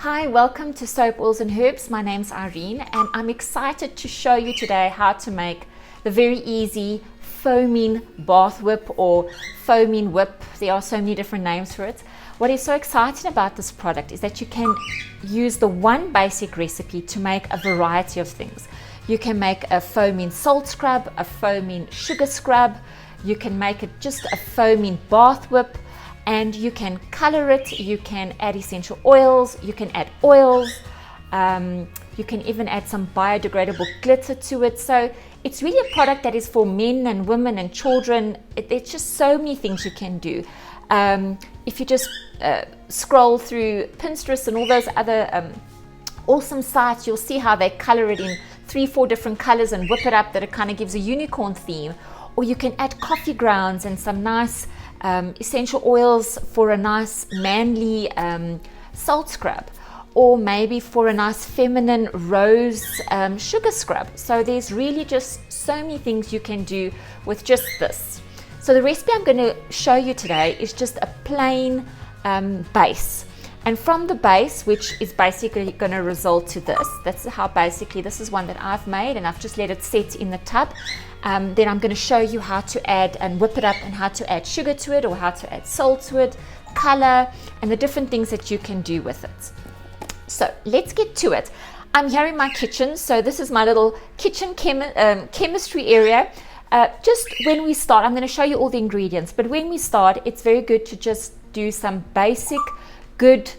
Hi, welcome to Soap, Oils and Herbs. My name's Irene and I'm excited to show you today how to make the very easy foaming bath whip or foaming whip. There are so many different names for it. What is so exciting about this product is that you can use the one basic recipe to make a variety of things. You can make a foaming salt scrub, a foaming sugar scrub, you can make it just a foaming bath whip, and you can color it, you can add essential oils, you can add oils, you can even add some biodegradable glitter to it. So it's really a product that is for men and women and children. There's just so many things you can do. If you just scroll through Pinterest and all those other awesome sites, you'll see how they color it in 3-4 different colors and whip it up that it kind of gives a unicorn theme. Or you can add coffee grounds and some nice essential oils for a nice manly salt scrub, or maybe for a nice feminine rose sugar scrub. So there's really just so many things you can do with just this. So the recipe I'm going to show you today is just a plain base, and from the base, which is basically going to result to this. That's how basically this is one that I've made, and I've just let it sit in the tub. Then I'm going to show you how to add and whip it up, and how to add sugar to it, or how to add salt to it, color, and the different things that you can do with it. So let's get to it. I'm here in my kitchen, so this is my little kitchen chemistry area. Just when we start, I'm going to show you all the ingredients, but when we start, it's very good to just do some basic good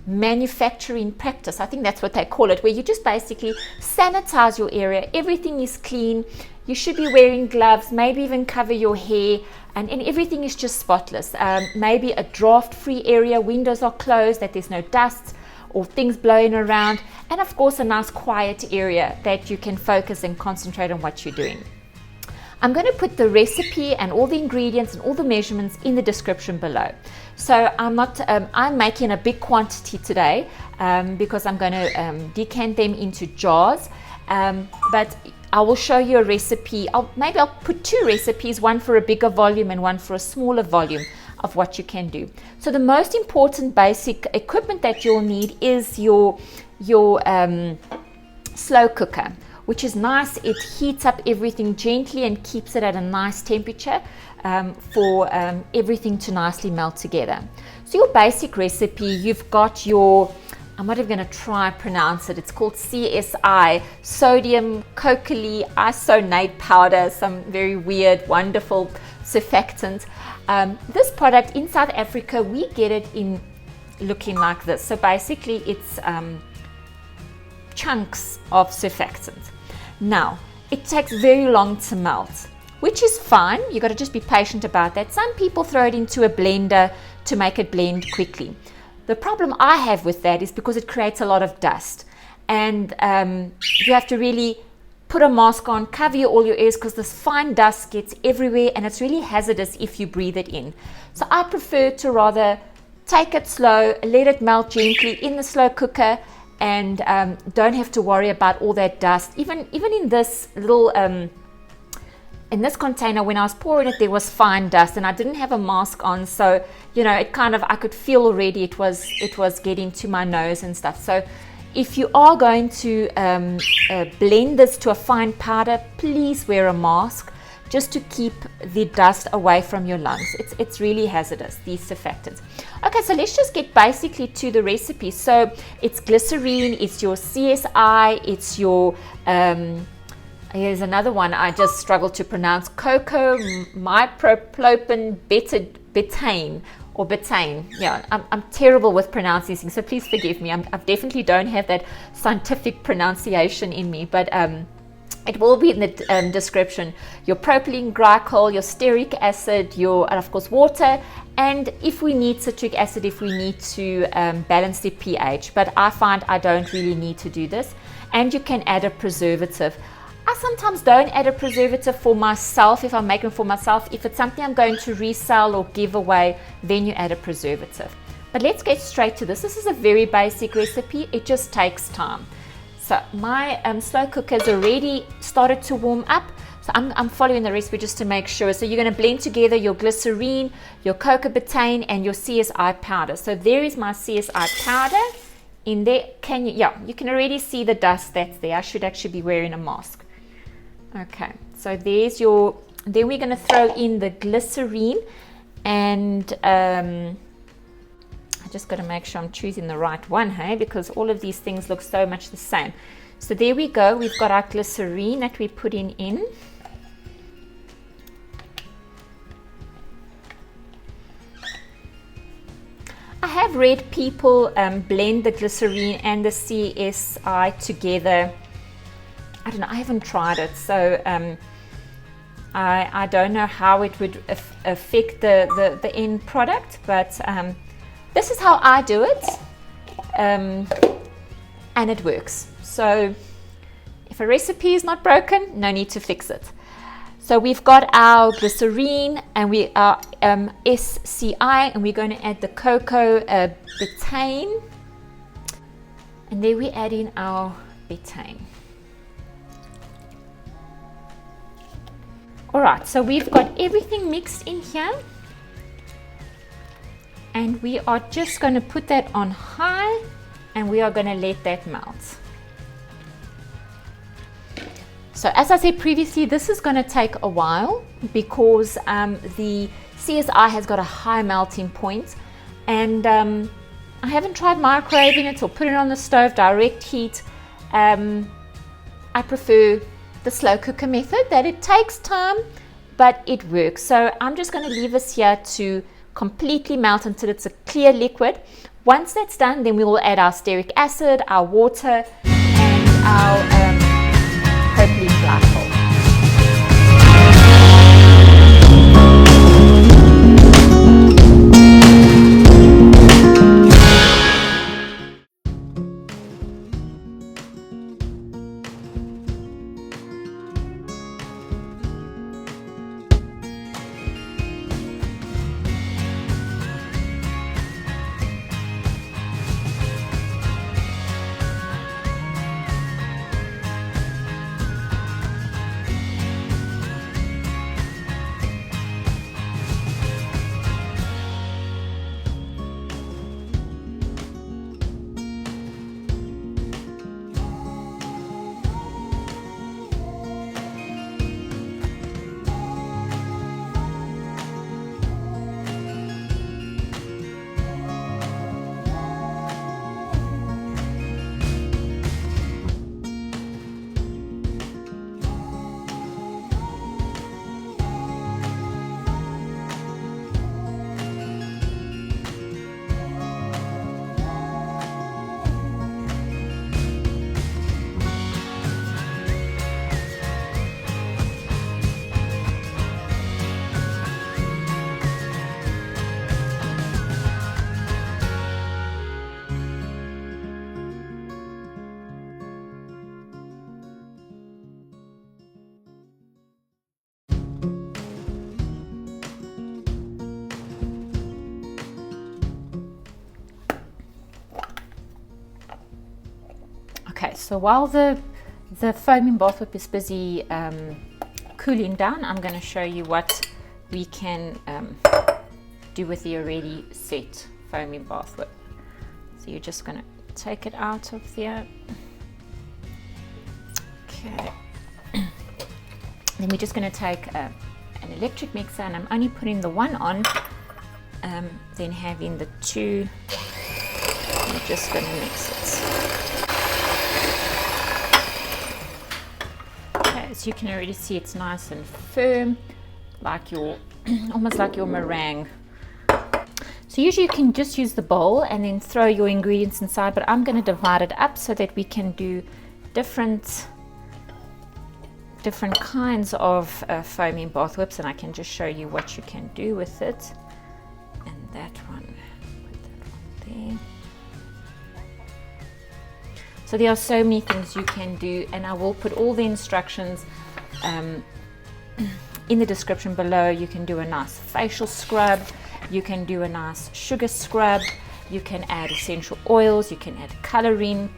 manufacturing practice. I think that's what they call it, where you just basically sanitize your area. Everything is clean. You should be wearing gloves, maybe even cover your hair, and everything is just spotless. Maybe a draft-free area, windows are closed, that there's no dust or things blowing around, and of course a nice quiet area that you can focus and concentrate on what you're doing. I'm going to put the recipe and all the ingredients and all the measurements in the description below. So I'm making a big quantity today because I'm going to decant them into jars, but I will show you a recipe. Maybe I'll put 2 recipes, one for a bigger volume and one for a smaller volume of what you can do. So the most important basic equipment that you'll need is your slow cooker, which is nice. It heats up everything gently and keeps it at a nice temperature for everything to nicely melt together. So your basic recipe, you've got your, I'm not even going to try pronounce it, it's called CSI, sodium cocalyl isonate powder, some very weird, wonderful surfactant. This product in South Africa, we get it in looking like this. So basically it's chunks of surfactant. Now, it takes very long to melt, which is fine. You got to just be patient about that. Some people throw it into a blender to make it blend quickly. The problem I have with that is because it creates a lot of dust, and you have to really put a mask on, cover all your ears, because this fine dust gets everywhere and it's really hazardous if you breathe it in. So I prefer to rather take it slow, let it melt gently in the slow cooker, and don't have to worry about all that dust. Even in this little in this container, when I was pouring it, there was fine dust, and I didn't have a mask on, so you know, it kind of, I could feel already it was getting to my nose and stuff. So if you are going to blend this to a fine powder, please wear a mask, just to keep the dust away from your lungs. It's really hazardous, these surfactants. Okay, so let's just get basically to the recipe. So it's glycerine, it's your CSI, it's your, here's another one I just struggled to pronounce, cocoa, propylene, BETAINE, or BETAINE. Yeah, I'm terrible with pronouncing things, so please forgive me. I definitely don't have that scientific pronunciation in me, but it will be in the description. Your propylene glycol, your stearic acid, and of course water, and if we need citric acid, if we need to balance the pH. But I find I don't really need to do this. And you can add a preservative. I sometimes don't add a preservative for myself if I'm making for myself. If it's something I'm going to resell or give away, then you add a preservative. But let's get straight to this. This is a very basic recipe. It just takes time. So my slow cooker has already started to warm up. So I'm following the recipe just to make sure. So you're going to blend together your glycerine, your coca betaine, and your CSI powder. So there is my CSI powder in there. Can you, yeah, you can already see the dust that's there. I should actually be wearing a mask. Okay, so there's your, then we're going to throw in the glycerine, and I just got to make sure I'm choosing the right one, hey, because all of these things look so much the same. So there we go, we've got our glycerine that we're putting in. I have read people blend the glycerine and the CSI together. I don't know, I haven't tried it, so I don't know how it would affect the end product, but this is how I do it, and it works. So if a recipe is not broken, no need to fix it. So we've got our glycerine, and we are SCI, and we're going to add the cocoa betaine, and then we add in our betaine. All right, so we've got everything mixed in here, and we are just going to put that on high, and we are going to let that melt. So as I said previously, this is going to take a while because the CSI has got a high melting point, and I haven't tried microwaving it or putting it on the stove, direct heat. I prefer the slow cooker method, that it takes time, but it works. So I'm just going to leave this here to completely melt until it's a clear liquid. Once that's done, then we will add our stearic acid, our water, and our propylene glycol. Okay, so while the foaming bath whip is busy cooling down, I'm going to show you what we can do with the already set foaming bath whip. So you're just going to take it out of there. Okay. Then we're just going to take an electric mixer, and I'm only putting the one on, then having the two. I'm just going to mix it. So you can already see it's nice and firm, like your almost like your meringue. So usually you can just use the bowl and then throw your ingredients inside, but I'm going to divide it up so that we can do different kinds of foaming bath whips, and I can just show you what you can do with it. And that one, put that one there. So there are so many things you can do, and I will put all the instructions in the description below. You can do a nice facial scrub, you can do a nice sugar scrub, you can add essential oils, you can add coloring,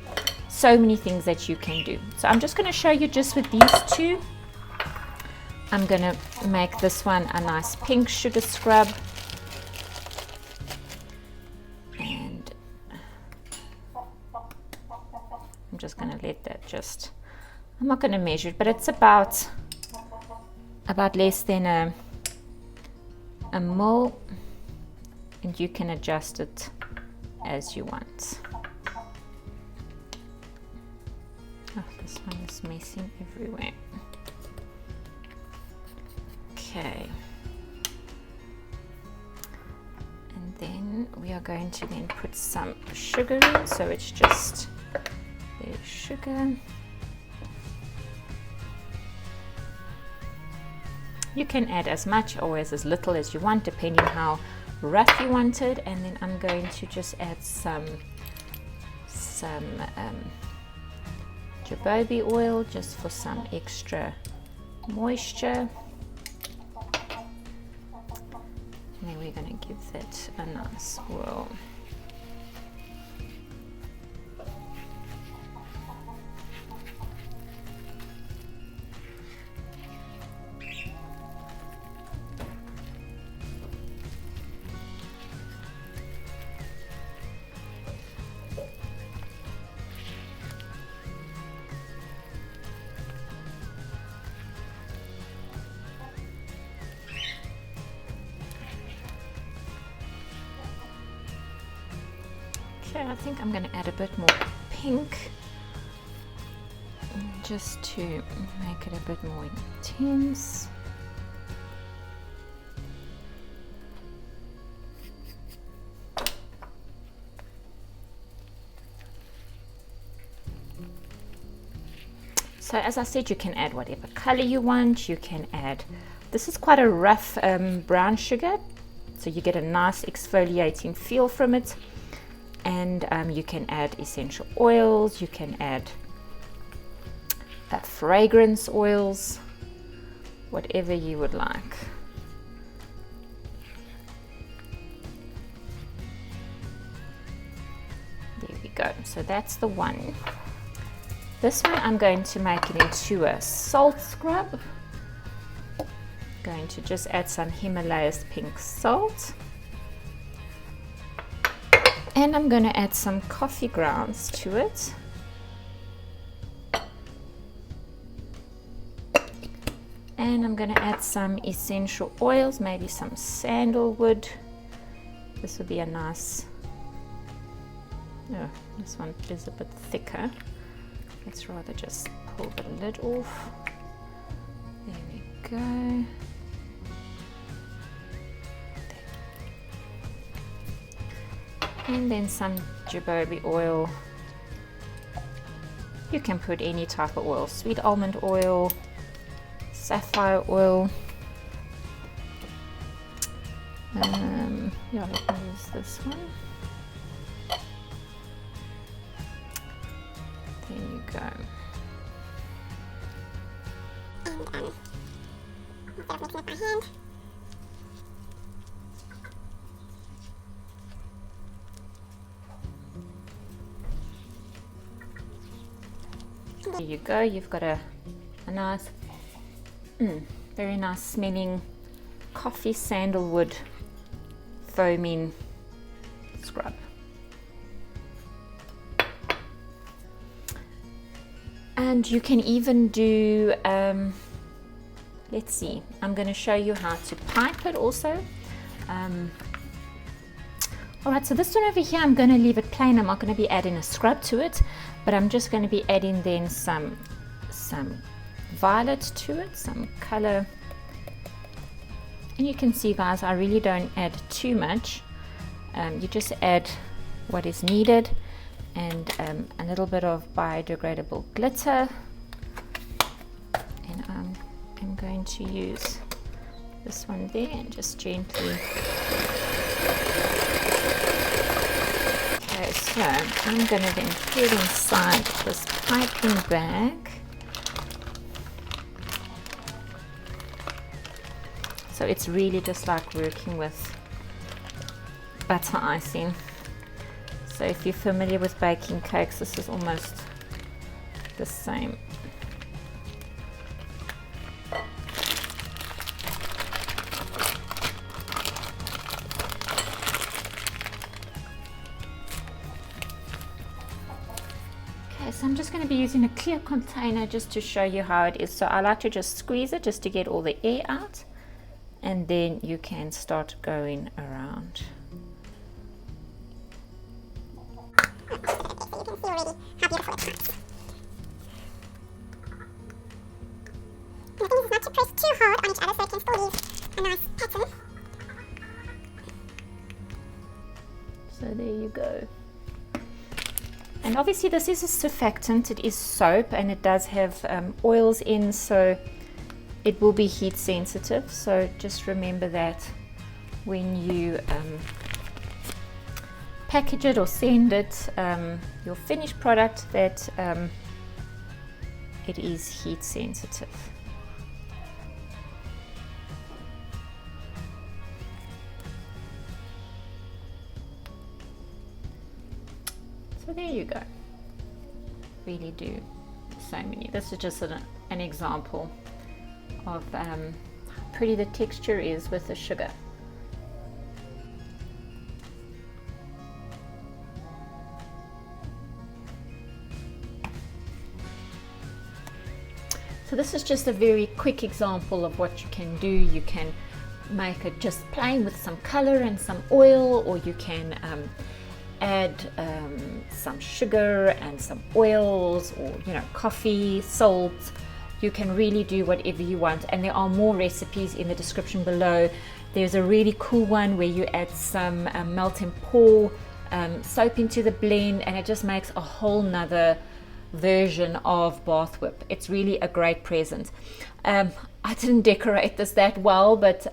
so many things that you can do. So I'm just going to show you just with these two. I'm going to make this one a nice pink sugar scrub. And I'm just going to let that just, I'm not going to measure it, but it's about less than a ml, and you can adjust it as you want. Oh, this one is messing everywhere. Okay. And then we are going to then put some sugar in, so it's just, there's sugar. You can add as much or as little as you want, depending how rough you want it. And then I'm going to just add some jojoba oil, just for some extra moisture. And then we're going to give that a nice whirl. Okay, I think I'm going to add a bit more pink, just to make it a bit more intense. So as I said, you can add whatever color you want. You can add, this is quite a rough brown sugar, so you get a nice exfoliating feel from it. And you can add essential oils, you can add fragrance oils, whatever you would like. There we go. So that's the one. This one I'm going to make it into a salt scrub. Going to just add some Himalayas pink salt. And I'm going to add some coffee grounds to it. And I'm going to add some essential oils, maybe some sandalwood. This would be a nice, oh, this one is a bit thicker. Let's rather just pull the lid off. There we go. And then some jojoba oil. You can put any type of oil, sweet almond oil, sapphire oil. Yeah, let me use this one. There you go. And instead of mixing it by hand, there you go. You've got a nice, very nice smelling coffee sandalwood foaming scrub. And you can even do, let's see, I'm going to show you how to pipe it also. Alright, so this one over here, I'm going to leave it plain. I'm not going to be adding a scrub to it, but I'm just going to be adding then some violet to it, some color. And you can see, guys, I really don't add too much. You just add what is needed, and a little bit of biodegradable glitter. And I'm going to use this one there and just gently. Okay, so I'm going to then put inside this piping bag. So it's really just like working with butter icing. So if you're familiar with baking cakes, this is almost the same. So I'm just going to be using a clear container just to show you how it is. So I like to just squeeze it just to get all the air out, and then you can start going around. The thing is not to press too hard on each other so it can still leave a nice pattern. So there you go. And obviously this is a surfactant, it is soap, and it does have oils in, so it will be heat sensitive. So just remember that when you package it or send it, your finished product, that it is heat sensitive. So there you go. Really do so many. This is just an example of how pretty the texture is with the sugar. So this is just a very quick example of what you can do. You can make it just plain with some color and some oil, or you can add some sugar and some oils, or coffee, salt. You can really do whatever you want, and there are more recipes in the description below. There's a really cool one where you add some melt and pour soap into the blend, and it just makes a whole nother version of bath whip. It's really a great present. I didn't decorate this that well, but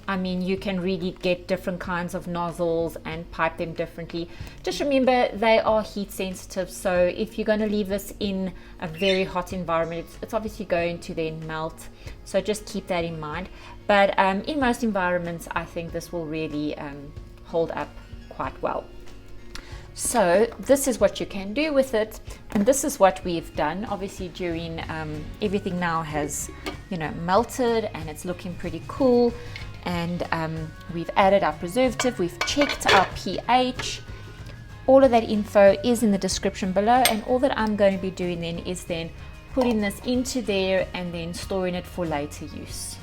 I mean, you can really get different kinds of nozzles and pipe them differently. Just remember, they are heat sensitive, so if you're going to leave this in a very hot environment, it's obviously going to then melt, so just keep that in mind. But in most environments, I think this will really hold up quite well. So this is what you can do with it, and this is what we've done. Obviously during everything now has melted, and it's looking pretty cool. And we've added our preservative, we've checked our pH. All of that info is in the description below, and all that I'm going to be doing then is putting this into there and then storing it for later use.